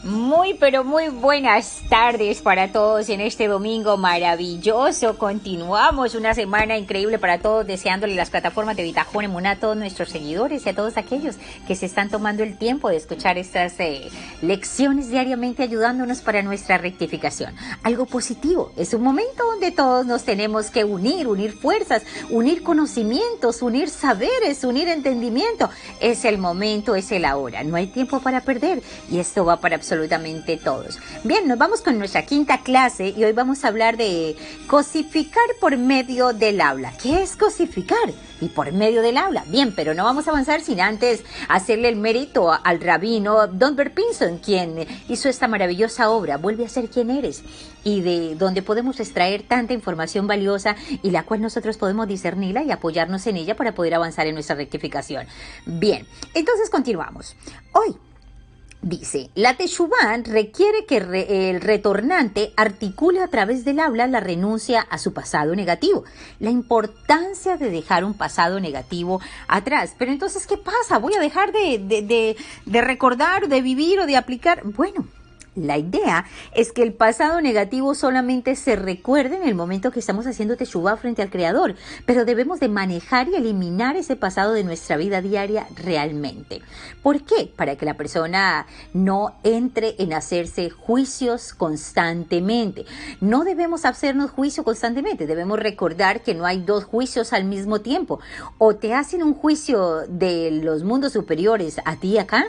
Muy, pero muy buenas tardes para todos en este domingo maravilloso. Continuamos una semana increíble para todos, deseándole las plataformas de Bitajón Emuná a todos nuestros seguidores y a todos aquellos que se están tomando el tiempo de escuchar estas lecciones diariamente, ayudándonos para nuestra rectificación. Algo positivo, es un momento donde todos nos tenemos que unir fuerzas, unir conocimientos, unir saberes, unir entendimiento. Es el momento, es el ahora, no hay tiempo para perder y esto va para absolutamente todos. Bien, nos vamos con nuestra quinta clase y hoy vamos a hablar de cosificar por medio del habla. ¿Qué es cosificar? Y por medio del habla. Bien, pero no vamos a avanzar sin antes hacerle el mérito al rabino Don Berpinson, quien hizo esta maravillosa obra, Vuelve a ser quien eres, y de donde podemos extraer tanta información valiosa y la cual nosotros podemos discernirla y apoyarnos en ella para poder avanzar en nuestra rectificación. Bien, entonces continuamos. Hoy dice, la teshuvá requiere que el retornante articule a través del habla la renuncia a su pasado negativo. La importancia de dejar un pasado negativo atrás. Pero entonces, ¿qué pasa? ¿Voy a dejar de recordar, de vivir o de aplicar? Bueno, la idea es que el pasado negativo solamente se recuerde en el momento que estamos haciendo teshuvá frente al Creador, pero debemos de manejar y eliminar ese pasado de nuestra vida diaria realmente. ¿Por qué? Para que la persona no entre en hacerse juicios constantemente. No debemos hacernos juicio constantemente, debemos recordar que no hay dos juicios al mismo tiempo. O te hacen un juicio de los mundos superiores a ti acá,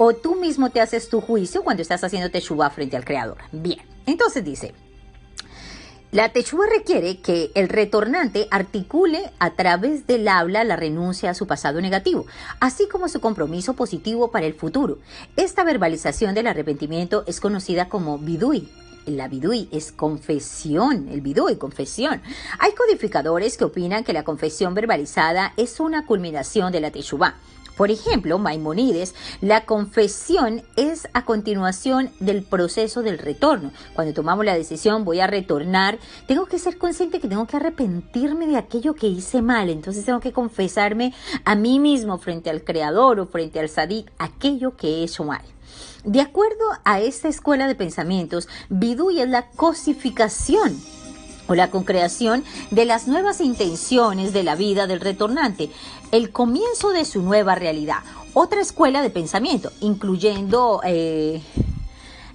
o tú mismo te haces tu juicio cuando estás haciendo teshuvá frente al Creador. Bien, entonces dice, la teshuvá requiere que el retornante articule a través del habla la renuncia a su pasado negativo, así como su compromiso positivo para el futuro. Esta verbalización del arrepentimiento es conocida como vidui. La vidui es confesión, el vidui, confesión. Hay codificadores que opinan que la confesión verbalizada es una culminación de la teshuvá. Por ejemplo, Maimónides, la confesión es a continuación del proceso del retorno. Cuando tomamos la decisión, voy a retornar, tengo que ser consciente que tengo que arrepentirme de aquello que hice mal. Entonces tengo que confesarme a mí mismo frente al Creador o frente al Sadik aquello que he hecho mal. De acuerdo a esta escuela de pensamientos, vidui es la cosificación o la concreación de las nuevas intenciones de la vida del retornante, el comienzo de su nueva realidad. Otra escuela de pensamiento, incluyendo...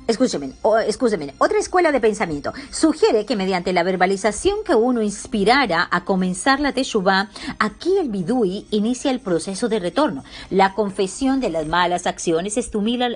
Escúcheme, otra escuela de pensamiento sugiere que mediante la verbalización que uno inspirara a comenzar la teshuvá, aquí el vidui inicia el proceso de retorno. La confesión de las malas acciones estimula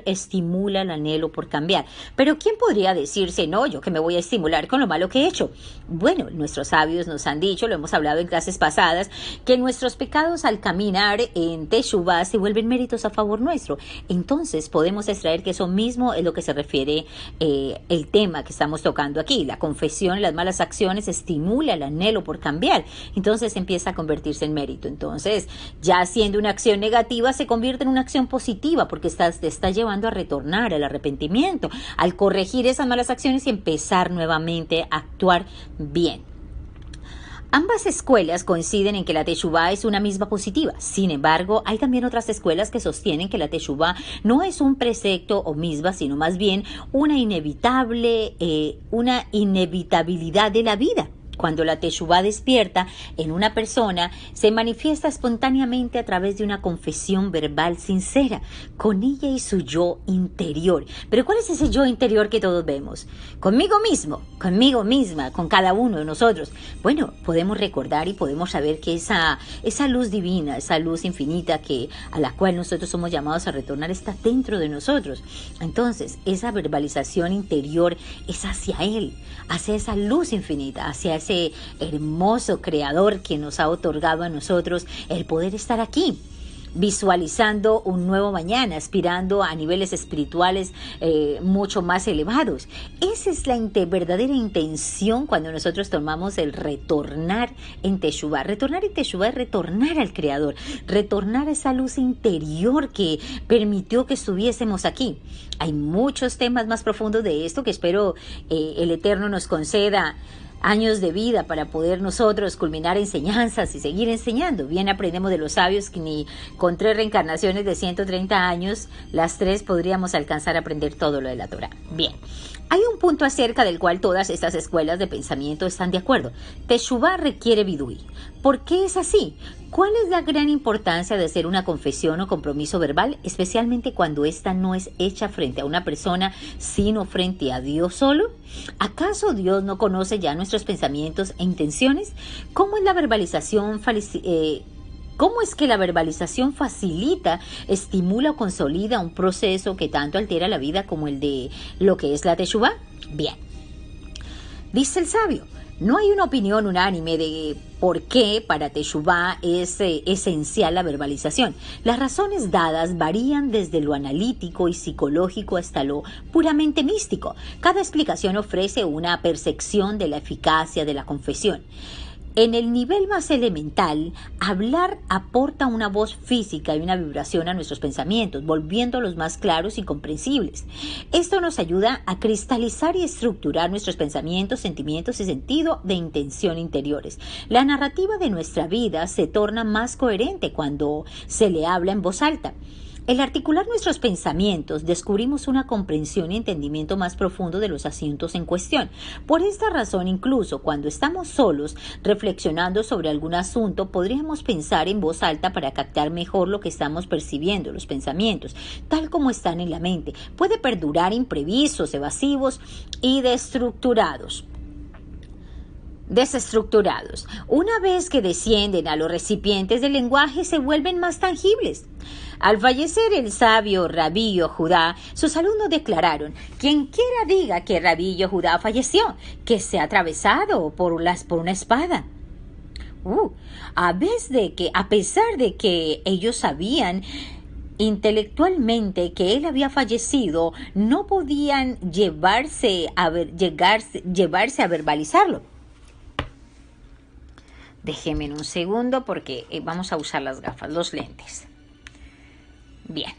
el anhelo por cambiar. Pero ¿quién podría decirse, no, yo que me voy a estimular con lo malo que he hecho? Bueno, nuestros sabios nos han dicho, lo hemos hablado en clases pasadas, que nuestros pecados al caminar en teshuvá se vuelven méritos a favor nuestro. Entonces podemos extraer que eso mismo es lo que se refiere el tema que estamos tocando aquí. La confesión, las malas acciones estimula el anhelo por cambiar, entonces empieza a convertirse en mérito. Entonces, ya siendo una acción negativa, se convierte en una acción positiva porque te está llevando a retornar al arrepentimiento, al corregir esas malas acciones y empezar nuevamente a actuar bien. Ambas escuelas coinciden en que la teshuvá es una misma positiva. Sin embargo, hay también otras escuelas que sostienen que la teshuvá no es un precepto o misma, sino más bien una inevitabilidad de la vida. Cuando la teshuvá despierta en una persona, se manifiesta espontáneamente a través de una confesión verbal sincera, con ella y su yo interior. Pero ¿cuál es ese yo interior que todos vemos? Conmigo mismo, conmigo misma, con cada uno de nosotros. Bueno, podemos recordar y podemos saber que esa luz divina, esa luz infinita a la cual nosotros somos llamados a retornar está dentro de nosotros. Entonces, esa verbalización interior es hacia Él, hacia esa luz infinita, hacia ese hermoso creador que nos ha otorgado a nosotros el poder estar aquí, visualizando un nuevo mañana, aspirando a niveles espirituales mucho más elevados. Esa es la verdadera intención cuando nosotros tomamos el retornar en teshuvá. Retornar en teshuvá es retornar al Creador, retornar a esa luz interior que permitió que estuviésemos aquí. Hay muchos temas más profundos de esto que espero el Eterno nos conceda años de vida para poder nosotros culminar enseñanzas y seguir enseñando. Bien aprendemos de los sabios que ni con 3 reencarnaciones de 130 años, las 3 podríamos alcanzar a aprender todo lo de la Torá. Bien, hay un punto acerca del cual todas estas escuelas de pensamiento están de acuerdo. Teshuvá requiere vidui. ¿Por qué es así? ¿Cuál es la gran importancia de hacer una confesión o compromiso verbal, especialmente cuando ésta no es hecha frente a una persona, sino frente a Dios solo? ¿Acaso Dios no conoce ya nuestros pensamientos e intenciones? ¿Cómo es que la verbalización facilita, estimula o consolida un proceso que tanto altera la vida como el de lo que es la Teshuvá? Bien, dice el sabio, no hay una opinión unánime de por qué para Teshuvá es esencial la verbalización. Las razones dadas varían desde lo analítico y psicológico hasta lo puramente místico. Cada explicación ofrece una percepción de la eficacia de la confesión. En el nivel más elemental, hablar aporta una voz física y una vibración a nuestros pensamientos, volviéndolos más claros y comprensibles. Esto nos ayuda a cristalizar y estructurar nuestros pensamientos, sentimientos y sentido de intención interiores. La narrativa de nuestra vida se torna más coherente cuando se le habla en voz alta. Al articular nuestros pensamientos, descubrimos una comprensión y entendimiento más profundo de los asuntos en cuestión. Por esta razón, incluso cuando estamos solos, reflexionando sobre algún asunto, podríamos pensar en voz alta para captar mejor lo que estamos percibiendo, los pensamientos, tal como están en la mente. Puede perdurar imprevistos, evasivos y desestructurados. Una vez que descienden a los recipientes del lenguaje, se vuelven más tangibles. Al fallecer el sabio Rabí Yehudá, sus alumnos declararon: quien quiera diga que Rabí Yehudá falleció, que se ha atravesado por una espada. A pesar de que ellos sabían intelectualmente que él había fallecido, no podían llevarse a verbalizarlo. Déjenme un segundo porque vamos a usar las gafas, los lentes. Bien.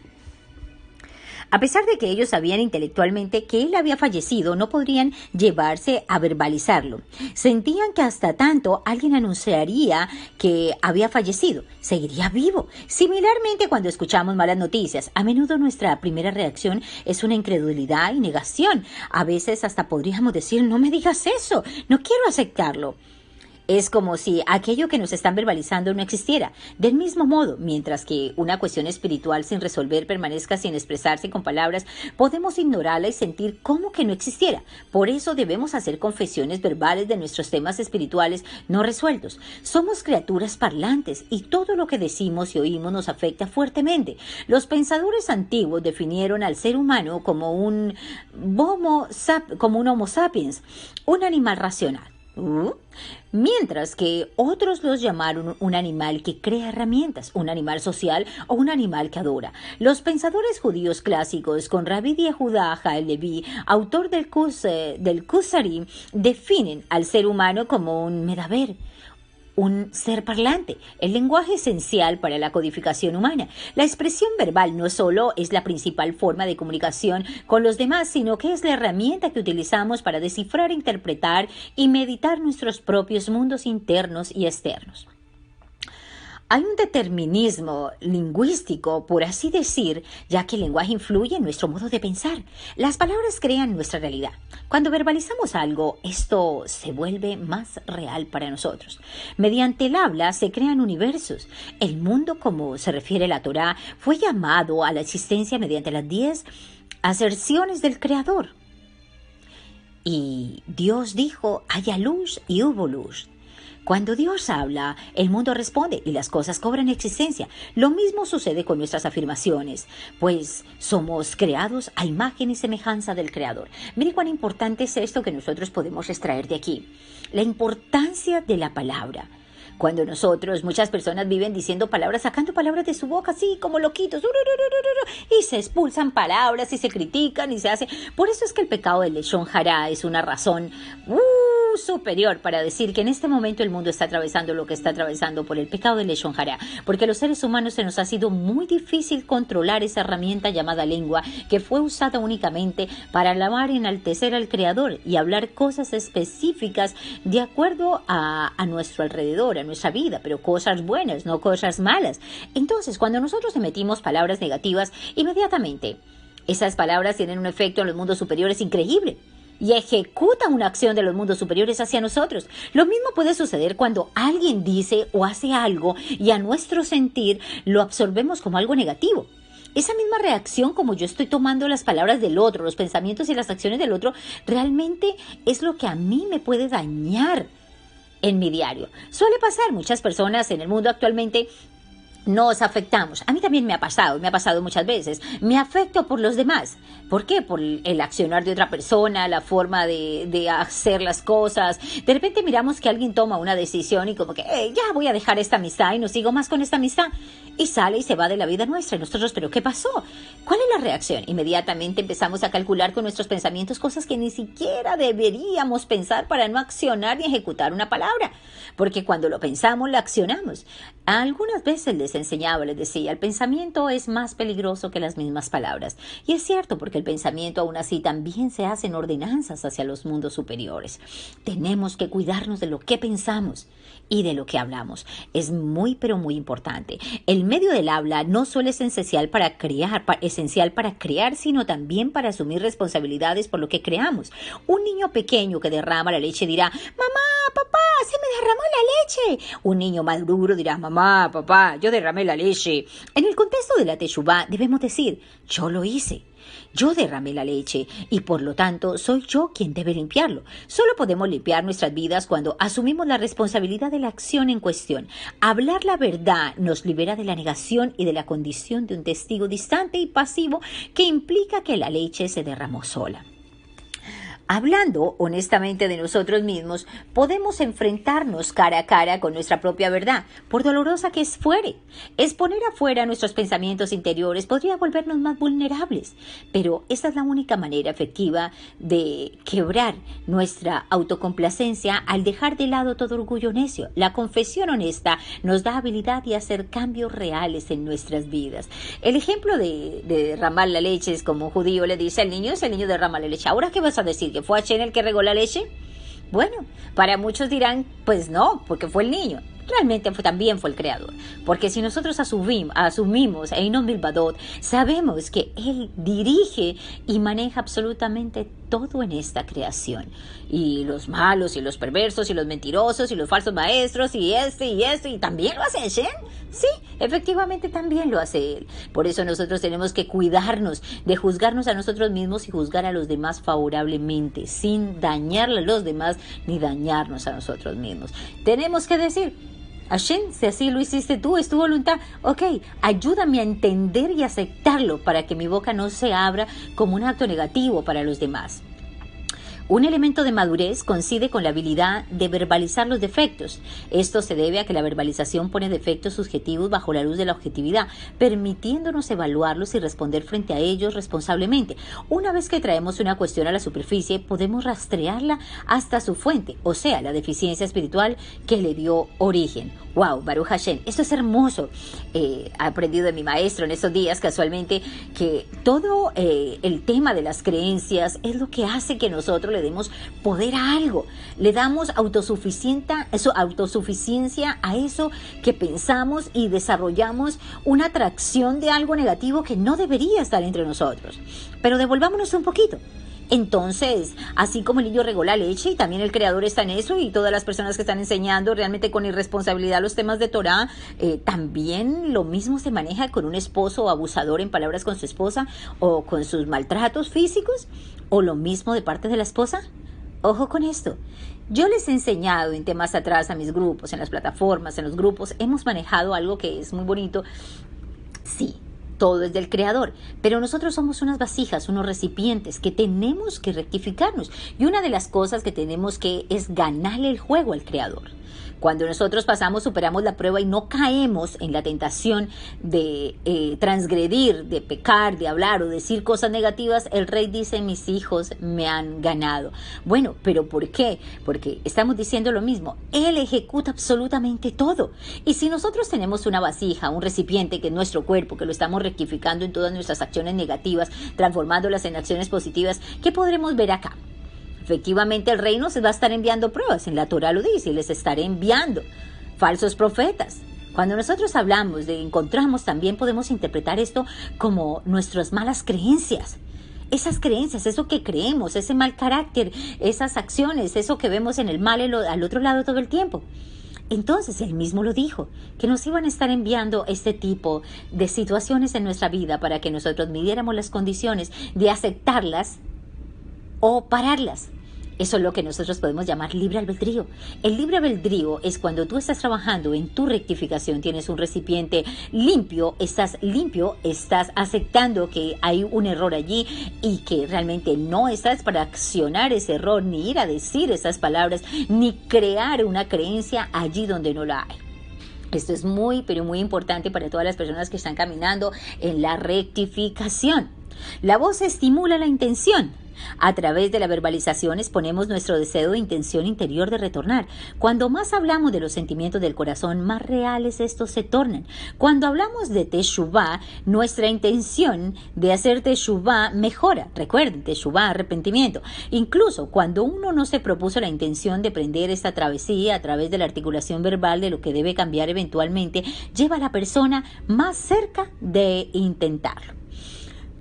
A pesar de que ellos sabían intelectualmente que él había fallecido, no podrían llevarse a verbalizarlo. Sentían que hasta tanto alguien anunciaría que había fallecido, seguiría vivo. Similarmente, cuando escuchamos malas noticias, a menudo nuestra primera reacción es una incredulidad y negación. A veces hasta podríamos decir: no me digas eso, no quiero aceptarlo. Es como si aquello que nos están verbalizando no existiera. Del mismo modo, mientras que una cuestión espiritual sin resolver permanezca sin expresarse con palabras, podemos ignorarla y sentir como que no existiera. Por eso debemos hacer confesiones verbales de nuestros temas espirituales no resueltos. Somos criaturas parlantes y todo lo que decimos y oímos nos afecta fuertemente. Los pensadores antiguos definieron al ser humano como un Homo sapiens, un animal racional. Mientras que otros los llamaron un animal que crea herramientas, un animal social o un animal que adora. Los pensadores judíos clásicos, con Rabbi Yehudá Halevi, autor del Kusari, definen al ser humano como un medaber, un ser parlante, el lenguaje esencial para la codificación humana. La expresión verbal no solo es la principal forma de comunicación con los demás, sino que es la herramienta que utilizamos para descifrar, interpretar y meditar nuestros propios mundos internos y externos. Hay un determinismo lingüístico, por así decir, ya que el lenguaje influye en nuestro modo de pensar. Las palabras crean nuestra realidad. Cuando verbalizamos algo, esto se vuelve más real para nosotros. Mediante el habla se crean universos. El mundo, como se refiere la Torá, fue llamado a la existencia mediante las 10 aserciones del Creador. Y Dios dijo: haya luz y hubo luz. Cuando Dios habla, el mundo responde y las cosas cobran existencia. Lo mismo sucede con nuestras afirmaciones, pues somos creados a imagen y semejanza del Creador. Mire cuán importante es esto que nosotros podemos extraer de aquí. La importancia de la palabra. Cuando muchas personas viven diciendo palabras, sacando palabras de su boca, así como loquitos, y se expulsan palabras y se critican y se hace. Por eso es que el pecado del Leshon Hará es una razón superior para decir que en este momento el mundo está atravesando lo que está atravesando por el pecado de Leshon Hara, porque a los seres humanos se nos ha sido muy difícil controlar esa herramienta llamada lengua, que fue usada únicamente para alabar y enaltecer al Creador y hablar cosas específicas de acuerdo a nuestro alrededor, a nuestra vida, pero cosas buenas, no cosas malas. Entonces, cuando nosotros emitimos palabras negativas, inmediatamente esas palabras tienen un efecto en los mundos superiores increíble y ejecutan una acción de los mundos superiores hacia nosotros. Lo mismo puede suceder cuando alguien dice o hace algo y a nuestro sentir lo absorbemos como algo negativo. Esa misma reacción, como yo estoy tomando las palabras del otro, los pensamientos y las acciones del otro, realmente es lo que a mí me puede dañar en mi diario. Suele pasar, muchas personas en el mundo actualmente nos afectamos. A mí también me ha pasado muchas veces. Me afecto por los demás. ¿Por qué? Por el accionar de otra persona, la forma de hacer las cosas. De repente miramos que alguien toma una decisión y como que, ya voy a dejar esta amistad y no sigo más con esta amistad. Y sale y se va de la vida nuestra. Y nosotros, ¿pero qué pasó? ¿Cuál es la reacción? Inmediatamente empezamos a calcular con nuestros pensamientos cosas que ni siquiera deberíamos pensar para no accionar ni ejecutar una palabra. Porque cuando lo pensamos, lo accionamos. Algunas veces les enseñaba, les decía, el pensamiento es más peligroso que las mismas palabras. Y es cierto, porque el pensamiento aún así también se hacen ordenanzas hacia los mundos superiores. Tenemos que cuidarnos de lo que pensamos y de lo que hablamos. Es muy, pero muy importante. El medio del habla no solo es esencial para crear, sino también para asumir responsabilidades por lo que creamos. Un niño pequeño que derrama la leche dirá, mamá, papá, se me derramó la leche. Un niño maduro dirá, mamá, papá, yo derramé la leche. En el contexto de la Teshuvá debemos decir, yo lo hice. Yo derramé la leche y por lo tanto soy yo quien debe limpiarlo. Solo podemos limpiar nuestras vidas cuando asumimos la responsabilidad de la acción en cuestión. Hablar la verdad nos libera de la negación y de la condición de un testigo distante y pasivo que implica que la leche se derramó sola. Hablando honestamente de nosotros mismos, podemos enfrentarnos cara a cara con nuestra propia verdad, por dolorosa que fuere. Exponer afuera nuestros pensamientos interiores podría volvernos más vulnerables, pero esa es la única manera efectiva de quebrar nuestra autocomplacencia al dejar de lado todo orgullo necio. La confesión honesta nos da habilidad de hacer cambios reales en nuestras vidas. El ejemplo de derramar la leche es como un judío le dice al niño, es el niño derrama la leche. ¿Ahora qué vas a decir? ¿Que fue Hashem el que regó la leche? Bueno, para muchos dirán, pues no, porque fue el niño. Realmente también fue el Creador. Porque si nosotros asumimos Einon Milvadot, sabemos que Él dirige y maneja absolutamente todo en esta creación. Y los malos y los perversos y los mentirosos y los falsos maestros y y también lo hace Hashem. Sí, efectivamente también lo hace Él. Por eso nosotros tenemos que cuidarnos de juzgarnos a nosotros mismos y juzgar a los demás favorablemente, sin dañarle a los demás ni dañarnos a nosotros mismos. Tenemos que decir, Hashem, si así lo hiciste tú, es tu voluntad. Ok, ayúdame a entender y aceptarlo para que mi boca no se abra como un acto negativo para los demás. Un elemento de madurez coincide con la habilidad de verbalizar los defectos. Esto se debe a que la verbalización pone defectos subjetivos bajo la luz de la objetividad, permitiéndonos evaluarlos y responder frente a ellos responsablemente. Una vez que traemos una cuestión a la superficie, podemos rastrearla hasta su fuente, o sea, la deficiencia espiritual que le dio origen. ¡Wow! Baruch Hashem, esto es hermoso. He aprendido de mi maestro en estos días, casualmente, que todo el tema de las creencias es lo que hace que nosotros le demos poder a algo. Le damos autosuficiencia a eso que pensamos y desarrollamos una atracción de algo negativo que no debería estar entre nosotros. Pero devolvámonos un poquito. Entonces, así como el niño regó la leche y también el Creador está en eso y todas las personas que están enseñando realmente con irresponsabilidad los temas de Torah, también lo mismo se maneja con un esposo abusador en palabras con su esposa o con sus maltratos físicos, o lo mismo de parte de la esposa. Ojo con esto. Yo les he enseñado en temas atrás a mis grupos, en las plataformas, en los grupos, hemos manejado algo que es muy bonito. Sí. Todo es del Creador, pero nosotros somos unas vasijas, unos recipientes que tenemos que rectificarnos. Y una de las cosas que tenemos que es ganarle el juego al Creador. Cuando nosotros pasamos, superamos la prueba y no caemos en la tentación de transgredir, de pecar, de hablar o decir cosas negativas, el rey dice, mis hijos me han ganado. Bueno, ¿pero por qué? Porque estamos diciendo lo mismo. Él ejecuta absolutamente todo. Y si nosotros tenemos una vasija, un recipiente que es nuestro cuerpo, que lo estamos rectificando en todas nuestras acciones negativas, transformándolas en acciones positivas, ¿qué podremos ver acá? Efectivamente, el rey nos va a estar enviando pruebas. En la Torá lo dice, les estaré enviando falsos profetas. Cuando nosotros hablamos de encontramos, también podemos interpretar esto como nuestras malas creencias. Esas creencias, eso que creemos, ese mal carácter, esas acciones, eso que vemos en el mal al otro lado todo el tiempo. Entonces él mismo lo dijo, que nos iban a estar enviando este tipo de situaciones en nuestra vida para que nosotros midiéramos las condiciones de aceptarlas o pararlas. Eso es lo que nosotros podemos llamar libre albedrío. El libre albedrío es cuando tú estás trabajando en tu rectificación, tienes un recipiente limpio, estás aceptando que hay un error allí y que realmente no estás para accionar ese error, ni ir a decir esas palabras, ni crear una creencia allí donde no la hay. Esto es muy, pero muy importante para todas las personas que están caminando en la rectificación. La voz estimula la intención. A través de la verbalización exponemos nuestro deseo de intención interior de retornar. Cuando más hablamos de los sentimientos del corazón, más reales estos se tornan. Cuando hablamos de teshuvá, nuestra intención de hacer teshuvá mejora. Recuerden, teshuvá, arrepentimiento. Incluso cuando uno no se propuso la intención de emprender esta travesía a través de la articulación verbal de lo que debe cambiar eventualmente, lleva a la persona más cerca de intentarlo.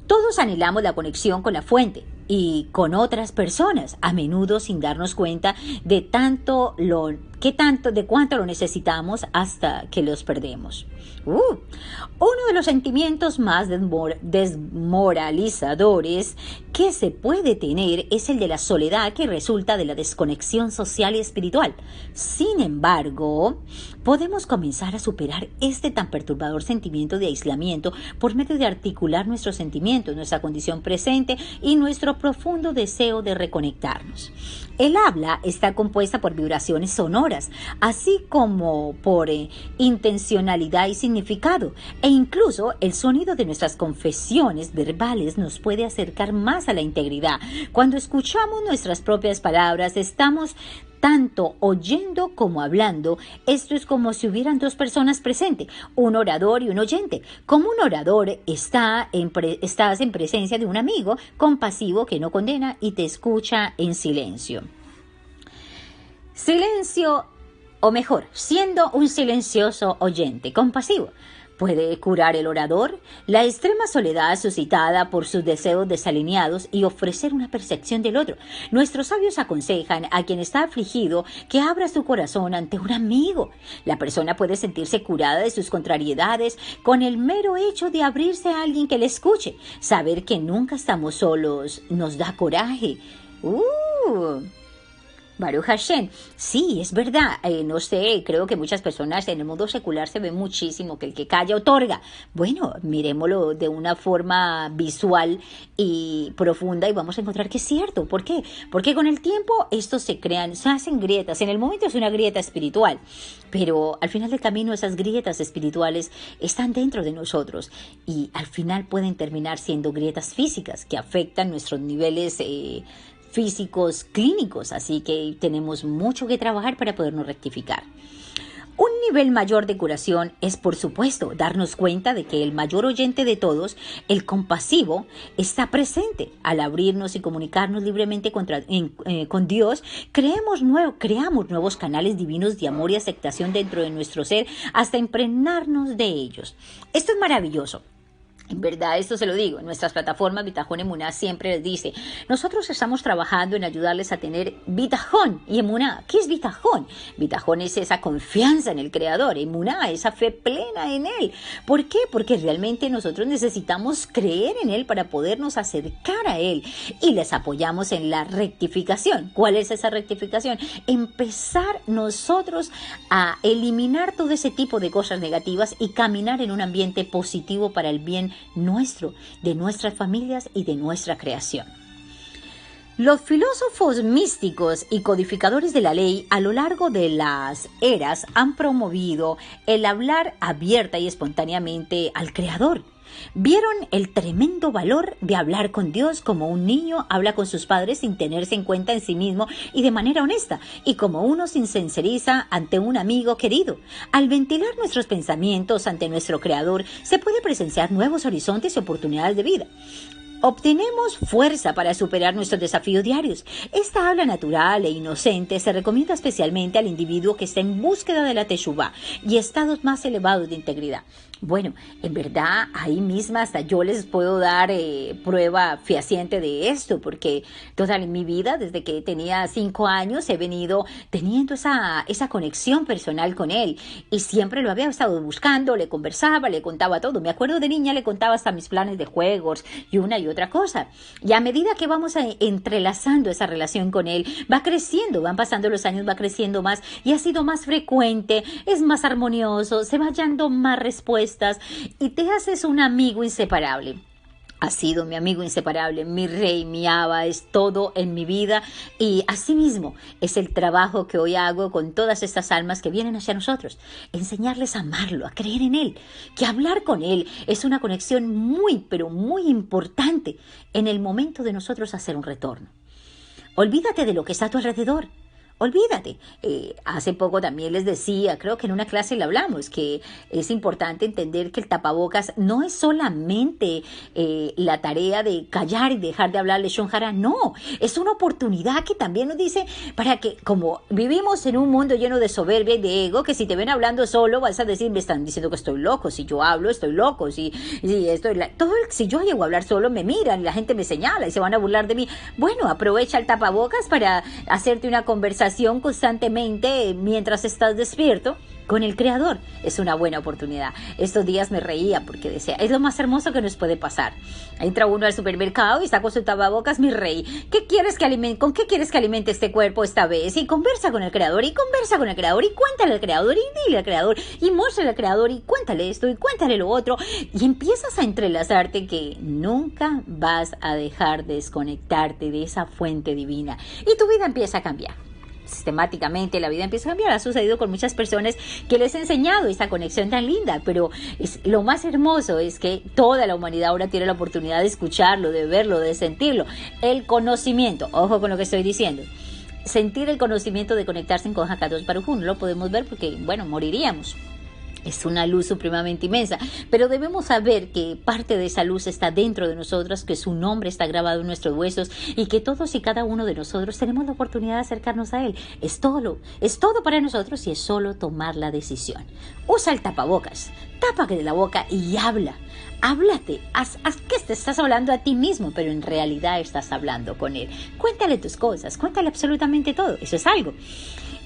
Todos anhelamos la conexión con la fuente y con otras personas, a menudo sin darnos cuenta de cuánto lo necesitamos hasta que los perdemos. Uno de los sentimientos más desmoralizadores que se puede tener es el de la soledad, que resulta de la desconexión social y espiritual. Sin embargo, podemos comenzar a superar este tan perturbador sentimiento de aislamiento por medio de articular nuestros sentimientos, nuestra condición presente y nuestro profundo deseo de reconectarnos. El habla está compuesta por vibraciones sonoras, así como por intencionalidad y significado, e incluso el sonido de nuestras confesiones verbales nos puede acercar más a la integridad. Cuando escuchamos nuestras propias palabras, estamos tanto oyendo como hablando. Esto es como si hubieran dos personas presentes, un orador y un oyente. Como un orador, estás en presencia de un amigo compasivo que no condena y te escucha en silencio. Silencio, o mejor, siendo un silencioso oyente compasivo. Puede curar el orador la extrema soledad suscitada por sus deseos desalineados y ofrecer una percepción del otro. Nuestros sabios aconsejan a quien está afligido que abra su corazón ante un amigo. La persona puede sentirse curada de sus contrariedades con el mero hecho de abrirse a alguien que le escuche. Saber que nunca estamos solos nos da coraje. Baruch Hashem. Sí, es verdad. No sé, creo que muchas personas en el mundo secular se ve muchísimo que el que calla otorga. Bueno, miremoslo de una forma visual y profunda y vamos a encontrar que es cierto. ¿Por qué? Porque con el tiempo estos se hacen grietas. En el momento es una grieta espiritual, pero al final del camino esas grietas espirituales están dentro de nosotros y al final pueden terminar siendo grietas físicas que afectan nuestros niveles físicos, clínicos, así que tenemos mucho que trabajar para podernos rectificar. Un nivel mayor de curación es, por supuesto, darnos cuenta de que el mayor oyente de todos, el compasivo, está presente. Al abrirnos y comunicarnos libremente con Dios, creamos nuevos canales divinos de amor y aceptación dentro de nuestro ser hasta impregnarnos de ellos. Esto es maravilloso. En verdad, esto se lo digo, en nuestras plataformas Bitajón Emuná siempre les dice, nosotros estamos trabajando en ayudarles a tener Bitajón y Emuná. ¿Qué es Bitajón? Bitajón es esa confianza en el Creador, Emuná, esa fe plena en Él. ¿Por qué? Porque realmente nosotros necesitamos creer en Él para podernos acercar a Él y les apoyamos en la rectificación. ¿Cuál es esa rectificación? Empezar nosotros a eliminar todo ese tipo de cosas negativas y caminar en un ambiente positivo para el bien nuestro, de nuestras familias y de nuestra creación. Los filósofos místicos y codificadores de la ley a lo largo de las eras han promovido el hablar abierta y espontáneamente al Creador. Vieron el tremendo valor de hablar con Dios como un niño habla con sus padres sin tenerse en cuenta en sí mismo y de manera honesta, y como uno se sinceriza ante un amigo querido. Al ventilar nuestros pensamientos ante nuestro Creador, se puede presenciar nuevos horizontes y oportunidades de vida. Obtenemos fuerza para superar nuestros desafíos diarios. Esta habla natural e inocente se recomienda especialmente al individuo que está en búsqueda de la teshuvá y estados más elevados de integridad. Bueno, en verdad, ahí misma hasta yo les puedo dar prueba fehaciente de esto, porque toda mi vida, desde que tenía 5 años, he venido teniendo esa conexión personal con él, y siempre lo había estado buscando, le conversaba, le contaba todo. Me acuerdo de niña, le contaba hasta mis planes de juegos y una y otra cosa. Y a medida que vamos entrelazando esa relación con él, va creciendo, van pasando los años, va creciendo más, y ha sido más frecuente, es más armonioso, se va hallando más respuestas, y te haces un amigo inseparable. Ha sido mi amigo inseparable, mi rey, mi Abba, es todo en mi vida, y asimismo es el trabajo que hoy hago con todas estas almas que vienen hacia nosotros, enseñarles a amarlo, a creer en él, que hablar con él es una conexión muy, pero muy importante en el momento de nosotros hacer un retorno. Olvídate de lo que está a tu alrededor. Olvídate. Hace poco también les decía, creo que en una clase le hablamos, que es importante entender que el tapabocas no es solamente la tarea de callar y dejar de hablar leshon hara. No, es una oportunidad que también nos dice para que, como vivimos en un mundo lleno de soberbia y de ego, que si te ven hablando solo vas a decir, me están diciendo que estoy loco. Si yo hablo, estoy loco. Si yo llego a hablar solo, me miran y la gente me señala y se van a burlar de mí. Bueno, aprovecha el tapabocas para hacerte una conversación constantemente mientras estás despierto con el Creador. Es una buena oportunidad. Estos días me reía porque decía, es lo más hermoso que nos puede pasar. Entra uno al supermercado y está con su tapabocas, mi rey. ¿Con qué quieres que alimente este cuerpo esta vez? Y conversa con el Creador, y conversa con el Creador, y cuéntale al Creador, y dile al Creador, y muéstrale al Creador, y cuéntale esto, y cuéntale lo otro. Y empiezas a entrelazarte que nunca vas a dejar de desconectarte de esa fuente divina. Y tu vida empieza a cambiar. Sistemáticamente la vida empieza a cambiar. Ha sucedido con muchas personas que les he enseñado esta conexión tan linda, pero lo más hermoso es que toda la humanidad ahora tiene la oportunidad de escucharlo, de verlo, de sentirlo. El conocimiento, ojo con lo que estoy diciendo, sentir el conocimiento de conectarse con Hakadosh Baruj Hu. No lo podemos ver porque, bueno, moriríamos. Es una luz supremamente inmensa, pero debemos saber que parte de esa luz está dentro de nosotros, que su nombre está grabado en nuestros huesos, y que todos y cada uno de nosotros tenemos la oportunidad de acercarnos a él. Es todo para nosotros, y es solo tomar la decisión. Usa el tapabocas, tápate la boca y habla. Háblate, haz que te estás hablando a ti mismo, pero en realidad estás hablando con él. Cuéntale tus cosas, cuéntale absolutamente todo, eso es algo.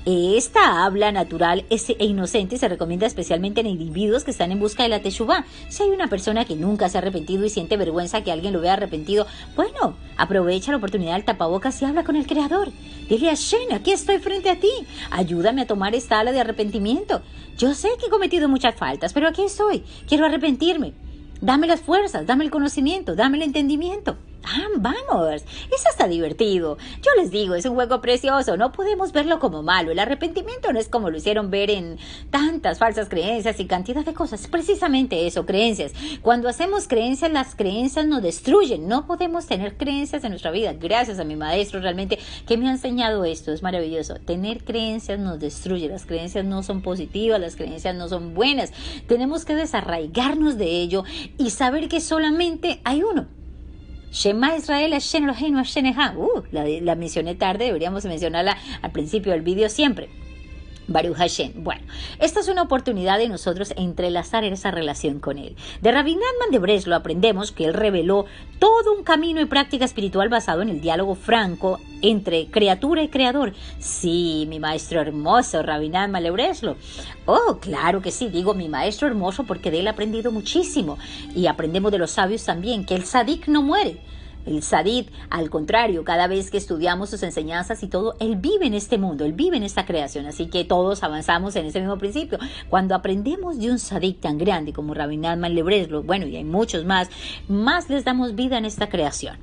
Esta habla natural e inocente se recomienda especialmente en individuos que están en busca de la teshuvá. Si hay una persona que nunca se ha arrepentido y siente vergüenza que alguien lo vea arrepentido, bueno, aprovecha la oportunidad del tapabocas y habla con el Creador. Dile a Hashem, aquí estoy frente a ti. Ayúdame a tomar esta ala de arrepentimiento. Yo sé que he cometido muchas faltas, pero aquí estoy. Quiero arrepentirme. Dame las fuerzas, dame el conocimiento, dame el entendimiento. Vamos, eso está divertido. Yo les digo, es un juego precioso, no podemos verlo como malo. El arrepentimiento no es como lo hicieron ver en tantas falsas creencias y cantidad de cosas. Es precisamente eso, creencias. Cuando hacemos creencias, las creencias nos destruyen. No podemos tener creencias en nuestra vida. Gracias a mi maestro realmente que me ha enseñado esto, es maravilloso. Tener creencias nos destruye, las creencias no son positivas, las creencias no son buenas. Tenemos que desarraigarnos de ello y saber que solamente hay uno. Shema Israel, Hashem Eloheinu, Hashem Echad. La mencioné tarde, deberíamos mencionarla al principio del vídeo siempre. Baruch Hashem. Bueno, esta es una oportunidad de nosotros entrelazar esa relación con él. De Rabbi Nachman de Breslo aprendemos que él reveló todo un camino y práctica espiritual basado en el diálogo franco entre criatura y creador. Sí, mi maestro hermoso, Rabbi Nachman de Breslo. Oh, claro que sí, digo mi maestro hermoso porque de él he aprendido muchísimo. Y aprendemos de los sabios también que el tzadik no muere. El Sadid, al contrario, cada vez que estudiamos sus enseñanzas y todo, él vive en este mundo, él vive en esta creación, así que todos avanzamos en ese mismo principio. Cuando aprendemos de un Sadid tan grande como Rabbi Nachman de Breslo, bueno, y hay muchos más les damos vida en esta creación.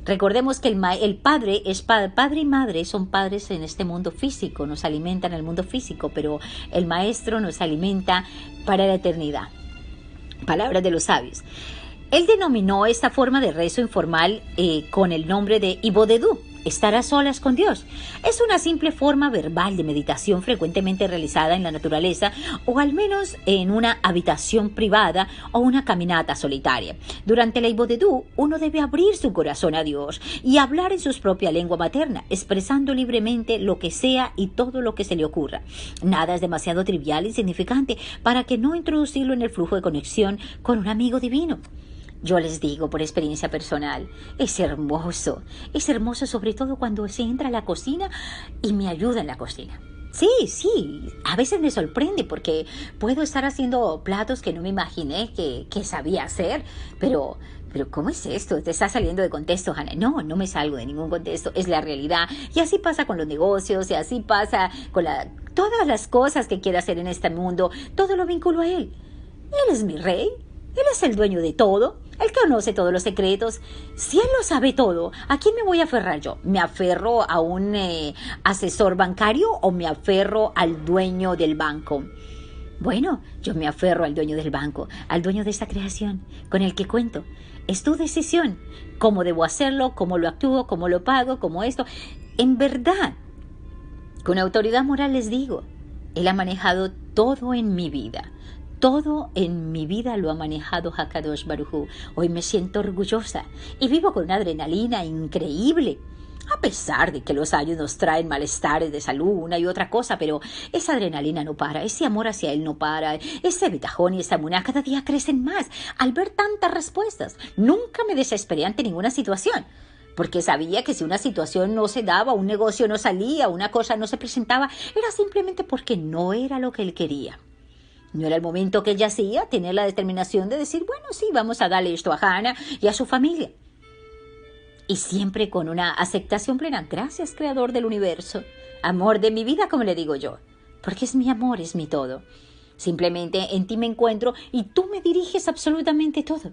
Recordemos que el padre es padre y madre son padres en este mundo físico, nos alimentan en el mundo físico, pero el maestro nos alimenta para la eternidad. Palabras de los sabios. Él denominó esta forma de rezo informal con el nombre de Ibodedú, estar a solas con Dios. Es una simple forma verbal de meditación frecuentemente realizada en la naturaleza o al menos en una habitación privada o una caminata solitaria. Durante la Ibodedú, uno debe abrir su corazón a Dios y hablar en su propia lengua materna, expresando libremente lo que sea y todo lo que se le ocurra. Nada es demasiado trivial e insignificante para que no introducirlo en el flujo de conexión con un amigo divino. Yo les digo por experiencia personal, es hermoso sobre todo cuando se entra a la cocina y me ayuda en la cocina. Sí, a veces me sorprende porque puedo estar haciendo platos que no me imaginé que sabía hacer, pero ¿cómo es esto? ¿Te está saliendo de contexto, Hannah? No me salgo de ningún contexto, es la realidad. Y así pasa con los negocios, y así pasa con todas las cosas que quiero hacer en este mundo, todo lo vinculo a Él. Él es mi rey, Él es el dueño de todo. Él conoce todos los secretos. Si Él lo sabe todo, ¿a quién me voy a aferrar yo? ¿Me aferro a un asesor bancario o me aferro al dueño del banco? Bueno, yo me aferro al dueño del banco, al dueño de esta creación, con el que cuento. Es tu decisión. ¿Cómo debo hacerlo? ¿Cómo lo actúo? ¿Cómo lo pago? ¿Cómo esto? En verdad, con autoridad moral les digo, Él ha manejado todo en mi vida. Todo en mi vida lo ha manejado Hakadosh Baruj Hu. Hoy me siento orgullosa y vivo con una adrenalina increíble. A pesar de que los años nos traen malestares de salud, una y otra cosa, pero esa adrenalina no para, ese amor hacia Él no para, ese bitajón y esa emuná cada día crecen más. Al ver tantas respuestas, nunca me desesperé ante ninguna situación, porque sabía que si una situación no se daba, un negocio no salía, una cosa no se presentaba, era simplemente porque no era lo que Él quería. No era el momento que ella hacía tener la determinación de decir, bueno, sí, vamos a darle esto a Hannah y a su familia. Y siempre con una aceptación plena. Gracias, Creador del universo. Amor de mi vida, como le digo yo. Porque es mi amor, es mi todo. Simplemente en ti me encuentro y tú me diriges absolutamente todo.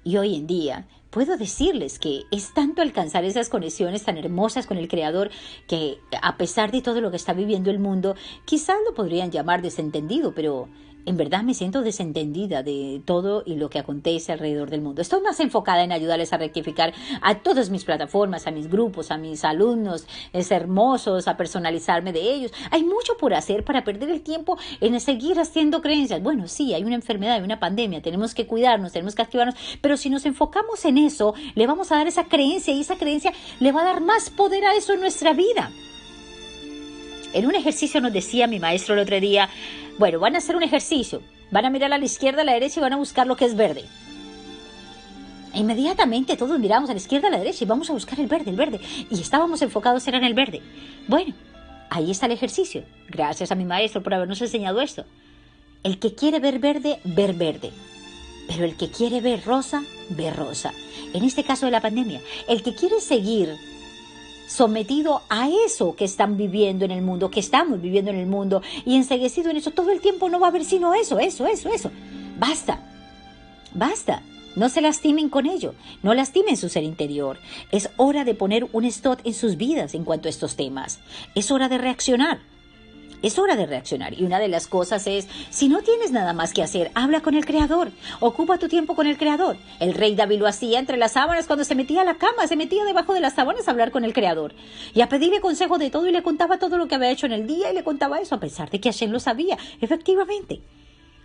Y hoy en día puedo decirles que es tanto alcanzar esas conexiones tan hermosas con el Creador que, a pesar de todo lo que está viviendo el mundo, quizás lo podrían llamar desentendido, pero en verdad me siento desentendida de todo y lo que acontece alrededor del mundo. Estoy más enfocada en ayudarles a rectificar a todas mis plataformas, a mis grupos, a mis alumnos, es hermosos, a personalizarme de ellos. Hay mucho por hacer para perder el tiempo en seguir haciendo creencias. Bueno, sí, hay una enfermedad, hay una pandemia, tenemos que cuidarnos, tenemos que activarnos, pero si nos enfocamos en eso, le vamos a dar esa creencia y esa creencia le va a dar más poder a eso en nuestra vida. En un ejercicio nos decía mi maestro el otro día, bueno, van a hacer un ejercicio, van a mirar a la izquierda, a la derecha y van a buscar lo que es verde. E inmediatamente todos miramos a la izquierda, a la derecha y vamos a buscar el verde. Y estábamos enfocados en el verde. Bueno, ahí está el ejercicio. Gracias a mi maestro por habernos enseñado esto. El que quiere ver verde, ver verde. Pero el que quiere ver rosa, ve rosa. En este caso de la pandemia, el que quiere seguir sometido a eso que están viviendo en el mundo, que estamos viviendo en el mundo, y enceguecido en eso, todo el tiempo no va a haber sino eso. Basta. No se lastimen con ello, no lastimen su ser interior. Es hora de poner un stop en sus vidas en cuanto a estos temas. Es hora de reaccionar. Y una de las cosas es, si no tienes nada más que hacer, habla con el Creador. Ocupa tu tiempo con el Creador. El rey David lo hacía entre las sábanas cuando se metía a la cama, se metía debajo de las sábanas a hablar con el Creador. Y a pedirle consejo de todo y le contaba todo lo que había hecho en el día y le contaba eso, a pesar de que Hashem lo sabía, efectivamente.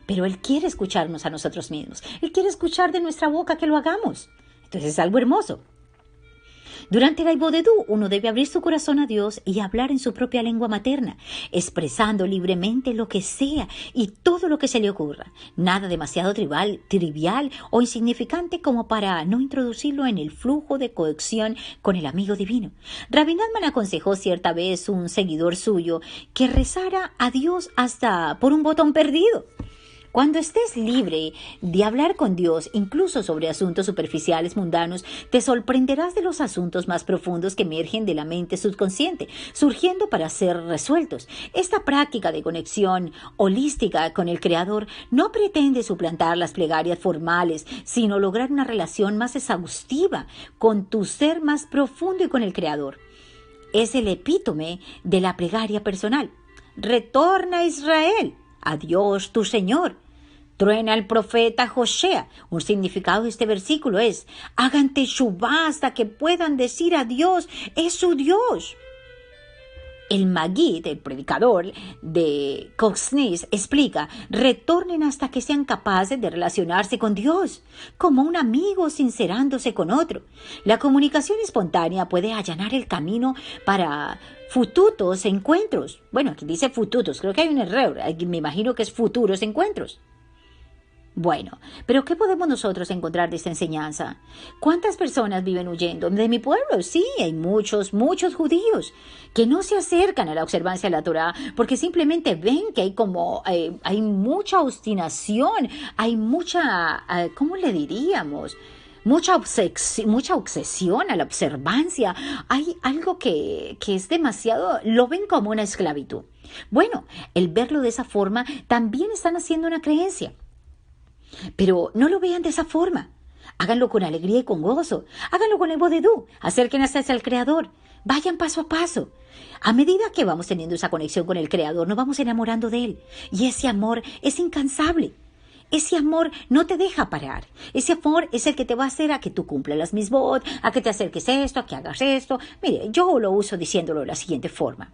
Pero Él quiere escucharnos a nosotros mismos. Él quiere escuchar de nuestra boca que lo hagamos. Entonces es algo hermoso. Durante la Ibodedú, uno debe abrir su corazón a Dios y hablar en su propia lengua materna, expresando libremente lo que sea y todo lo que se le ocurra. Nada demasiado trivial o insignificante como para no introducirlo en el flujo de conexión con el amigo divino. Rabbi Nachman aconsejó cierta vez a un seguidor suyo que rezara a Dios hasta por un botón perdido. Cuando estés libre de hablar con Dios, incluso sobre asuntos superficiales, mundanos, te sorprenderás de los asuntos más profundos que emergen de la mente subconsciente, surgiendo para ser resueltos. Esta práctica de conexión holística con el Creador no pretende suplantar las plegarias formales, sino lograr una relación más exhaustiva con tu ser más profundo y con el Creador. Es el epítome de la plegaria personal. Retorna a Israel, a Dios tu Señor. Truena el profeta Josea. Un significado de este versículo es: hagan teshuvá hasta que puedan decir a Dios, es su Dios. El Magid, el predicador de Coxnis, explica: retornen hasta que sean capaces de relacionarse con Dios, como un amigo sincerándose con otro. La comunicación espontánea puede allanar el camino para futuros encuentros. Bueno, aquí dice futuros, creo que hay un error, me imagino que es futuros encuentros. Bueno, pero ¿qué podemos nosotros encontrar de esta enseñanza? ¿Cuántas personas viven huyendo de mi pueblo? Sí, hay muchos judíos que no se acercan a la observancia de la Torá porque simplemente ven que hay mucha obstinación, hay mucha, ¿cómo le diríamos? Mucha obsesión a la observancia. Hay algo que es demasiado, lo ven como una esclavitud. Bueno, el verlo de esa forma también están haciendo una creencia. Pero no lo vean de esa forma. Háganlo con alegría y con gozo. Háganlo con el bodedú. Acérquense hacia el Creador. Vayan paso a paso. A medida que vamos teniendo esa conexión con el Creador, nos vamos enamorando de Él. Y ese amor es incansable. Ese amor no te deja parar. Ese amor es el que te va a hacer a que tú cumplas las misbot, a que te acerques esto, a que hagas esto. Mire, yo lo uso diciéndolo de la siguiente forma.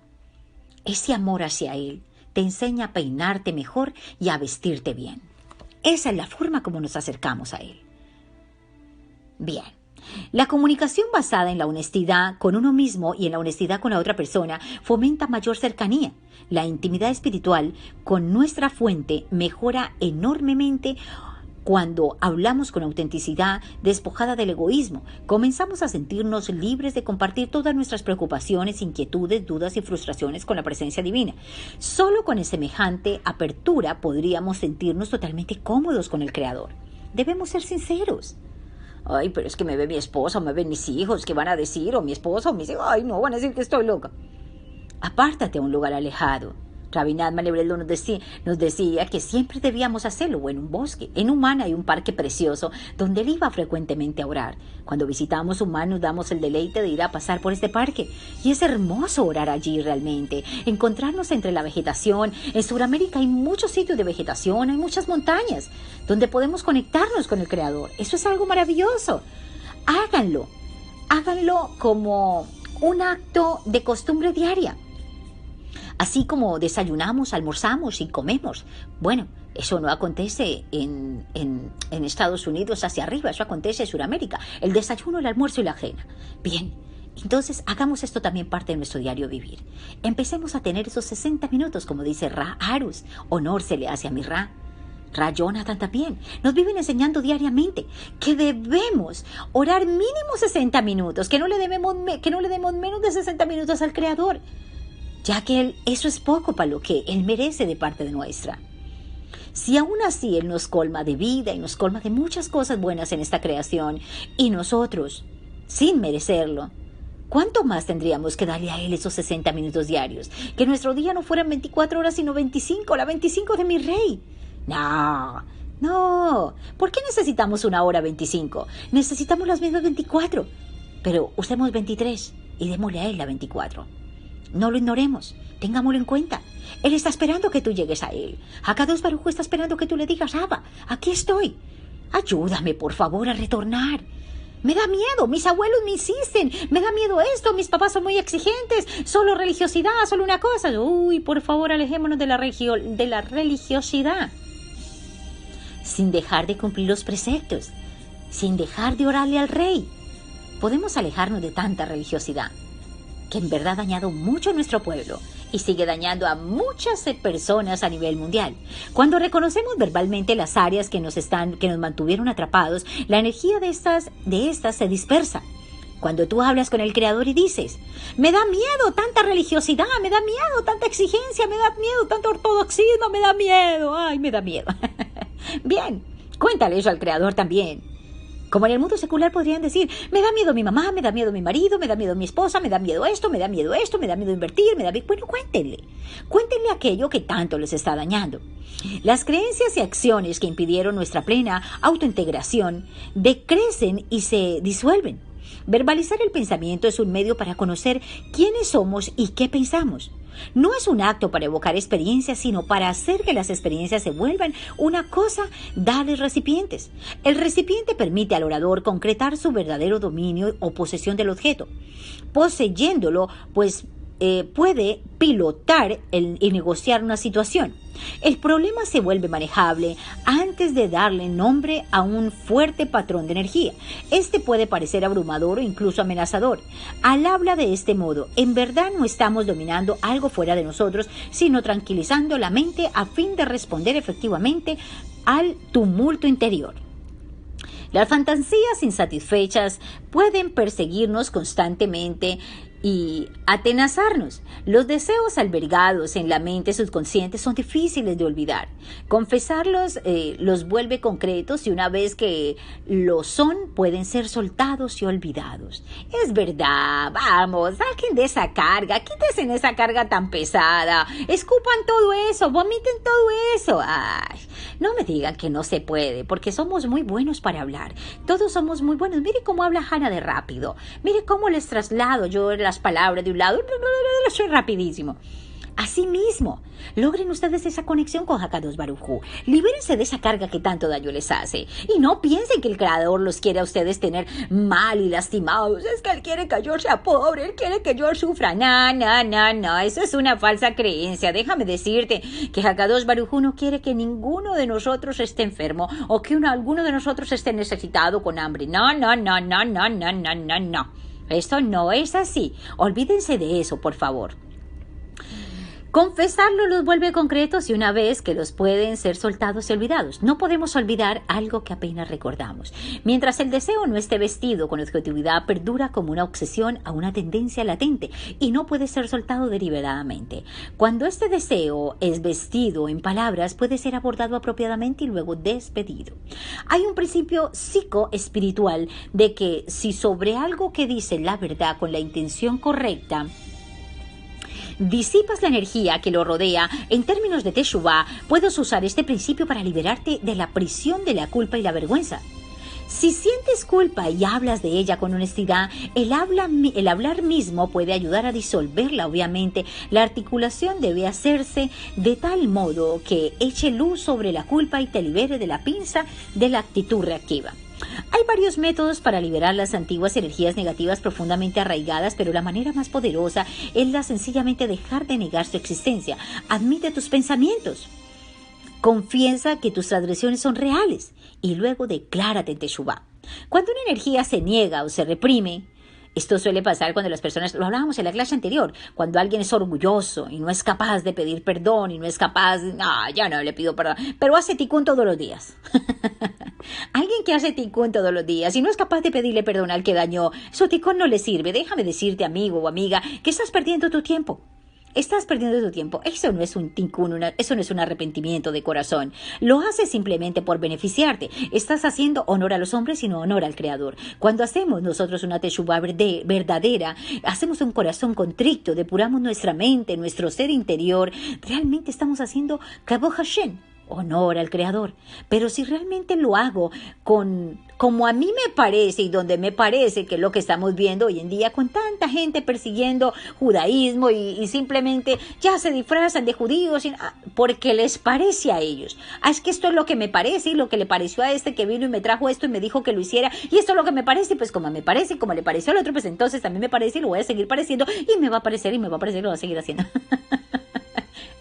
Ese amor hacia Él te enseña a peinarte mejor y a vestirte bien. Esa es la forma como nos acercamos a Él. Bien, la comunicación basada en la honestidad con uno mismo y en la honestidad con la otra persona fomenta mayor cercanía. La intimidad espiritual con nuestra fuente mejora enormemente cuando hablamos con autenticidad, despojada del egoísmo. Comenzamos a sentirnos libres de compartir todas nuestras preocupaciones, inquietudes, dudas y frustraciones con la presencia divina. Solo con semejante apertura podríamos sentirnos totalmente cómodos con el Creador. Debemos ser sinceros. Ay, pero es que me ve mi esposa, o me ven mis hijos, ¿qué van a decir? O mi esposa, o mis hijos, ay, no, van a decir que estoy loca. Apártate a un lugar alejado. Rabbi Nachman Lebreldo nos decía que siempre debíamos hacerlo, o en un bosque. En Uman hay un parque precioso donde él iba frecuentemente a orar. Cuando visitamos Uman nos damos el deleite de ir a pasar por este parque. Y es hermoso orar allí realmente, encontrarnos entre la vegetación. En Sudamérica hay muchos sitios de vegetación, hay muchas montañas donde podemos conectarnos con el Creador. Eso es algo maravilloso. Háganlo como un acto de costumbre diaria. Así como desayunamos, almorzamos y comemos. Bueno, eso no acontece en Estados Unidos hacia arriba, eso acontece en Sudamérica. El desayuno, el almuerzo y la cena. Bien, entonces hagamos esto también parte de nuestro diario vivir. Empecemos a tener esos 60 minutos, como dice Ra Arus. Honor se le hace a mi Ra. Ra Jonathan también. Nos viven enseñando diariamente que debemos orar mínimo 60 minutos, que no le demos menos de 60 minutos al Creador, ya que eso es poco para lo que Él merece de parte de nuestra. Si aún así Él nos colma de vida y nos colma de muchas cosas buenas en esta creación, y nosotros, sin merecerlo, ¿cuánto más tendríamos que darle a Él esos 60 minutos diarios? Que nuestro día no fueran 24 horas, sino 25, la 25 de mi Rey. No. ¿Por qué necesitamos 1 hora 25? Necesitamos las mismas 24. Pero usemos 23 y démosle a Él la 24. No lo ignoremos, tengámoslo en cuenta. Él está esperando que tú llegues a Él. Akadosh Baruj Hu está esperando que tú le digas: Abba, aquí estoy. Ayúdame, por favor, a retornar. Me da miedo, mis abuelos me insisten. Me da miedo esto, mis papás son muy exigentes. Solo religiosidad, solo una cosa. Uy, por favor, alejémonos de la religiosidad. Sin dejar de cumplir los preceptos, sin dejar de orarle al Rey. Podemos alejarnos de tanta religiosidad que en verdad ha dañado mucho a nuestro pueblo y sigue dañando a muchas personas a nivel mundial. Cuando reconocemos verbalmente las áreas que nos mantuvieron atrapados, la energía de estas se dispersa. Cuando tú hablas con el Creador y dices: me da miedo tanta religiosidad, me da miedo tanta exigencia, me da miedo tanto ortodoxismo, me da miedo, ay, me da miedo. Bien, cuéntale eso al creador también. Como en el mundo secular podrían decir, me da miedo mi mamá, me da miedo mi marido, me da miedo mi esposa, me da miedo esto, me da miedo esto, me da miedo invertir, me da miedo... Bueno, cuéntenle aquello que tanto les está dañando. Las creencias y acciones que impidieron nuestra plena autointegración decrecen y se disuelven. Verbalizar el pensamiento es un medio para conocer quiénes somos y qué pensamos. No es un acto para evocar experiencias, sino para hacer que las experiencias se vuelvan una cosa, darles recipientes. El recipiente permite al orador concretar su verdadero dominio o posesión del objeto. Poseyéndolo, pues puede pilotar y negociar una situación. El problema se vuelve manejable antes de darle nombre a un fuerte patrón de energía. Este puede parecer abrumador o incluso amenazador. Al hablar de este modo, en verdad no estamos dominando algo fuera de nosotros, sino tranquilizando la mente a fin de responder efectivamente al tumulto interior. Las fantasías insatisfechas pueden perseguirnos constantemente y atenazarnos. Los deseos albergados en la mente subconsciente son difíciles de olvidar. Confesarlos los vuelve concretos y una vez que lo son, pueden ser soltados y olvidados. Es verdad, vamos, saquen de esa carga, quítense en esa carga tan pesada, escupan todo eso, vomiten todo eso. Ay, no me digan que no se puede, porque somos muy buenos para hablar. Todos somos muy buenos. Mire cómo habla Hanna de rápido. Mire cómo les traslado yo las palabras de un lado. Soy rapidísimo. Asimismo, logren ustedes esa conexión con Hakadosh Baruj Hu. Libérense de esa carga que tanto daño les hace. Y no piensen que el Creador los quiere a ustedes tener mal y lastimados. Es que Él quiere que yo sea pobre, Él quiere que yo sufra. No. Eso es una falsa creencia. Déjame decirte que Hakadosh Baruj Hu no quiere que ninguno de nosotros esté enfermo o que alguno de nosotros esté necesitado con hambre. No. Esto no es así. Olvídense de eso, por favor. Confesarlo los vuelve concretos y una vez que los pueden ser soltados y olvidados. No podemos olvidar algo que apenas recordamos. Mientras el deseo no esté vestido con objetividad, perdura como una obsesión a una tendencia latente y no puede ser soltado deliberadamente. Cuando este deseo es vestido en palabras, puede ser abordado apropiadamente y luego despedido. Hay un principio psicoespiritual de que si sobre algo que dice la verdad con la intención correcta, disipas la energía que lo rodea, en términos de Teshuvá, puedes usar este principio para liberarte de la prisión de la culpa y la vergüenza. Si sientes culpa y hablas de ella con honestidad, el hablar mismo puede ayudar a disolverla. Obviamente, la articulación debe hacerse de tal modo que eche luz sobre la culpa y te libere de la pinza de la actitud reactiva. Hay varios métodos para liberar las antiguas energías negativas profundamente arraigadas, pero la manera más poderosa es la sencillamente dejar de negar su existencia. Admite tus pensamientos. Confiesa que tus transgresiones son reales y luego declárate en Teshuvá. Cuando una energía se niega o se reprime, esto suele pasar cuando las personas, lo hablábamos en la clase anterior, cuando alguien es orgulloso y no es capaz de pedir perdón y no es capaz, ya no le pido perdón, pero hace ticún todos los días. Alguien que hace ticún todos los días y no es capaz de pedirle perdón al que dañó, su ticún no le sirve. Déjame decirte, amigo o amiga, que estás perdiendo tu tiempo. Estás perdiendo tu tiempo. Eso no es un tikkun, eso no es un arrepentimiento de corazón. Lo haces simplemente por beneficiarte. Estás haciendo honor a los hombres y no honor al Creador. Cuando hacemos nosotros una teshuvá verdadera, hacemos un corazón contrito, depuramos nuestra mente, nuestro ser interior, realmente estamos haciendo Kavod Hashem, honor al Creador. Pero si realmente lo hago como a mí me parece y donde me parece que es lo que estamos viendo hoy en día con tanta gente persiguiendo judaísmo y simplemente ya se disfrazan de judíos porque les parece a ellos. Es que esto es lo que me parece y lo que le pareció a este que vino y me trajo esto y me dijo que lo hiciera y esto es lo que me parece, pues como me parece, como le pareció al otro, pues entonces también me parece y lo voy a seguir pareciendo y me va a parecer y me va a parecer y lo voy a seguir haciendo.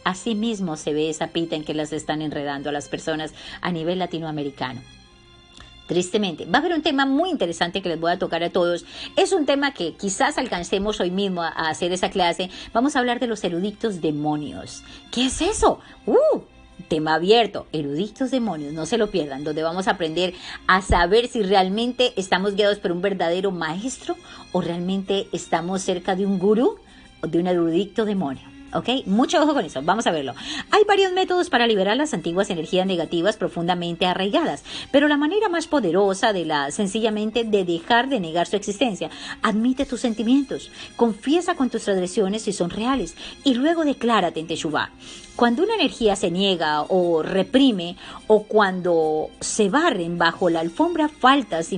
Así mismo se ve esa pita en que las están enredando a las personas a nivel latinoamericano. Tristemente, va a haber un tema muy interesante que les voy a tocar a todos. Es un tema que quizás alcancemos hoy mismo a hacer esa clase. Vamos a hablar de los eruditos demonios. ¿Qué es eso? Tema abierto, eruditos demonios, no se lo pierdan, donde vamos a aprender a saber si realmente estamos guiados por un verdadero maestro o realmente estamos cerca de un gurú o de un erudito demonio. ¿ok? Mucho ojo con eso, vamos a verlo. Hay varios métodos para liberar las antiguas energías negativas profundamente arraigadas, pero la manera más poderosa sencillamente de dejar de negar su existencia. Admite tus sentimientos, confiesa con tus transgresiones si son reales y luego declárate en Teshuvá. Cuando una energía se niega o reprime, o cuando se barren bajo la alfombra faltas e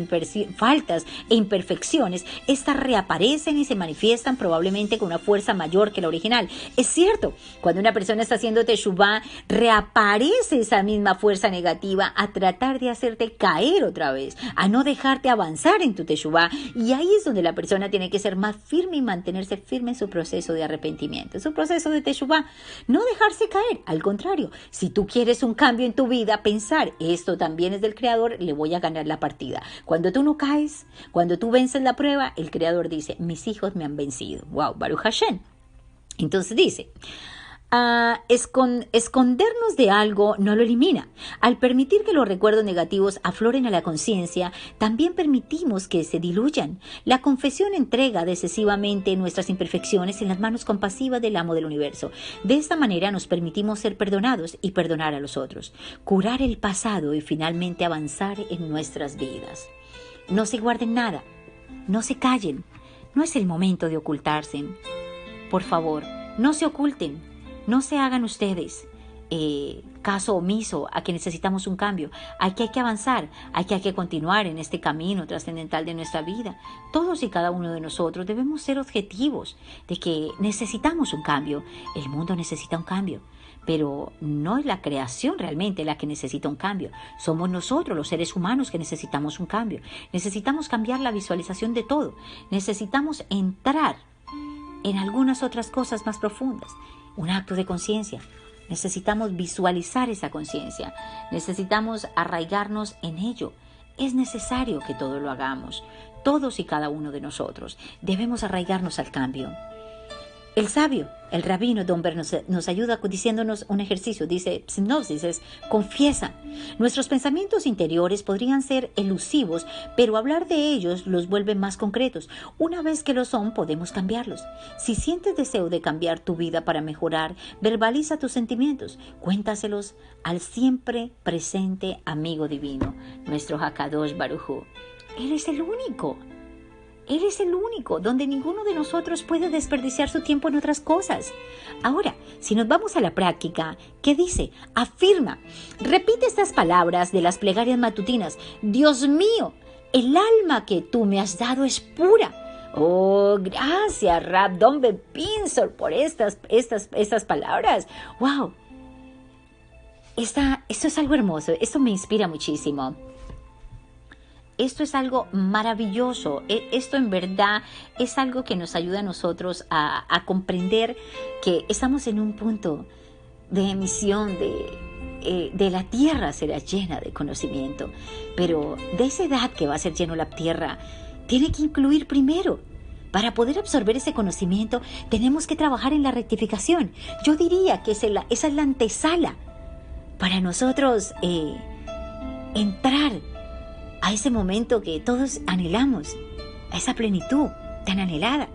imperfecciones, estas reaparecen y se manifiestan probablemente con una fuerza mayor que la original. Es cierto, cuando una persona está haciendo teshuvá, reaparece esa misma fuerza negativa a tratar de hacerte caer otra vez, a no dejarte avanzar en tu teshuvá, y ahí es donde la persona tiene que ser más firme y mantenerse firme en su proceso de arrepentimiento, en su proceso de teshuvá, no dejarse caer. Al contrario, si tú quieres un cambio en tu vida, pensar, esto también es del Creador, le voy a ganar la partida. Cuando tú no caes, cuando tú vences la prueba, el Creador dice, mis hijos me han vencido. Wow, Baruch Hashem. Entonces dice, escondernos de algo no lo elimina. Al permitir que los recuerdos negativos afloren a la conciencia, también permitimos que se diluyan. La confesión entrega decisivamente nuestras imperfecciones en las manos compasivas del amo del universo. De esta manera nos permitimos ser perdonados y perdonar a los otros, curar el pasado y finalmente avanzar en nuestras vidas. No se guarden nada, no se callen, no es el momento de ocultarse. Por favor, no se oculten. No se hagan ustedes caso omiso a que necesitamos un cambio, a que hay que avanzar, a que hay que continuar en este camino trascendental de nuestra vida. Todos y cada uno de nosotros debemos ser objetivos de que necesitamos un cambio. El mundo necesita un cambio, pero no es la creación realmente la que necesita un cambio. Somos nosotros, los seres humanos, que necesitamos un cambio. Necesitamos cambiar la visualización de todo. Necesitamos entrar en algunas otras cosas más profundas. Un acto de conciencia. Necesitamos visualizar esa conciencia. Necesitamos arraigarnos en ello. Es necesario que todo lo hagamos. Todos y cada uno de nosotros debemos arraigarnos al cambio. El sabio, el rabino Domber nos ayuda diciéndonos un ejercicio. Dice, sinopsis es, confiesa. Nuestros pensamientos interiores podrían ser elusivos, pero hablar de ellos los vuelve más concretos. Una vez que lo son, podemos cambiarlos. Si sientes deseo de cambiar tu vida para mejorar, verbaliza tus sentimientos. Cuéntaselos al siempre presente amigo divino, nuestro Hakadosh Baruj Hu. Él es el único. Él es el único, donde ninguno de nosotros puede desperdiciar su tiempo en otras cosas. Ahora, si nos vamos a la práctica, ¿qué dice? Afirma, repite estas palabras de las plegarias matutinas. Dios mío, el alma que tú me has dado es pura. Oh, gracias, Rab Domber Pinsor, por estas palabras. ¡Wow! Esto es algo hermoso, esto me inspira muchísimo. Esto es algo maravilloso. Esto en verdad es algo que nos ayuda a nosotros a comprender que estamos en un punto de emisión de la tierra será llena de conocimiento. Pero de esa edad que va a ser lleno la tierra, tiene que incluir primero. Para poder absorber ese conocimiento, tenemos que trabajar en la rectificación. Yo diría que esa es la antesala para nosotros entrar a ese momento que todos anhelamos, a esa plenitud tan anhelada.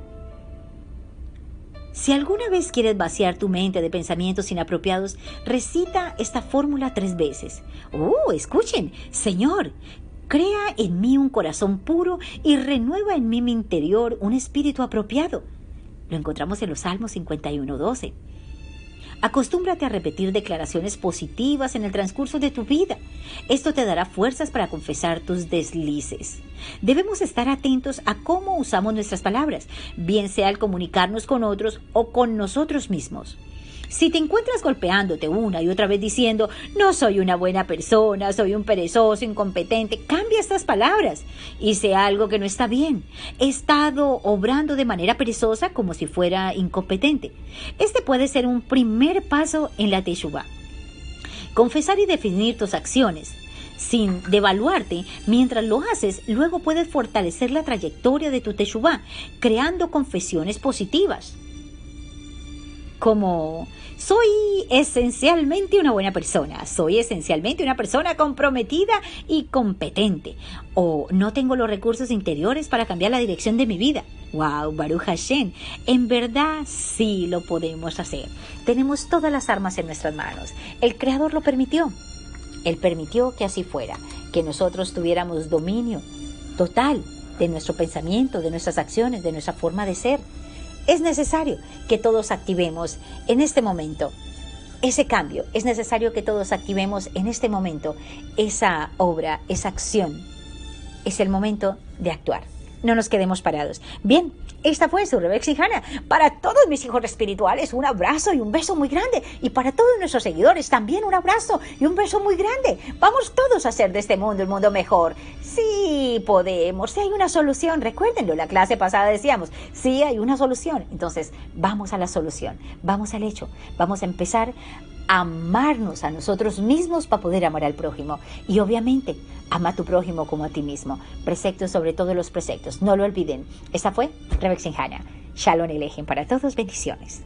Si alguna vez quieres vaciar tu mente de pensamientos inapropiados, recita esta fórmula 3 veces. Escuchen, Señor, crea en mí un corazón puro y renueva en mí mi interior un espíritu apropiado. Lo encontramos en los Salmos 51:12. Acostúmbrate a repetir declaraciones positivas en el transcurso de tu vida. Esto te dará fuerzas para confesar tus deslices. Debemos estar atentos a cómo usamos nuestras palabras, bien sea al comunicarnos con otros o con nosotros mismos. Si te encuentras golpeándote una y otra vez diciendo, no soy una buena persona, soy un perezoso, incompetente, cambia estas palabras y sea algo que no está bien. He estado obrando de manera perezosa como si fuera incompetente. Este puede ser un primer paso en la teshuvá. Confesar y definir tus acciones sin devaluarte mientras lo haces, luego puedes fortalecer la trayectoria de tu teshuvá, creando confesiones positivas. como soy esencialmente una buena persona, soy esencialmente una persona comprometida y competente, o no tengo los recursos interiores para cambiar la dirección de mi vida. Wow, Baruch Hashem, en verdad sí lo podemos hacer. Tenemos todas las armas en nuestras manos. El Creador lo permitió. Él permitió que así fuera, que nosotros tuviéramos dominio total de nuestro pensamiento, de nuestras acciones, de nuestra forma de ser. Es necesario que todos activemos en este momento ese cambio. Es necesario que todos activemos en este momento esa obra, esa acción. Es el momento de actuar. No nos quedemos parados. Bien, esta fue su Rebecca Hanna. Para todos mis hijos espirituales, un abrazo y un beso muy grande. Y para todos nuestros seguidores, también un abrazo y un beso muy grande. Vamos todos a hacer de este mundo un mundo mejor. Sí podemos, sí hay una solución. Recuérdenlo, la clase pasada decíamos, sí hay una solución. Entonces, vamos a la solución, vamos al hecho. Vamos a empezar a amarnos a nosotros mismos para poder amar al prójimo. Y obviamente, ama a tu prójimo como a ti mismo. Preceptos sobre todos los preceptos. No lo olviden. Esta fue Rebecca Hanna. Shalom Aleichem para todos. Bendiciones.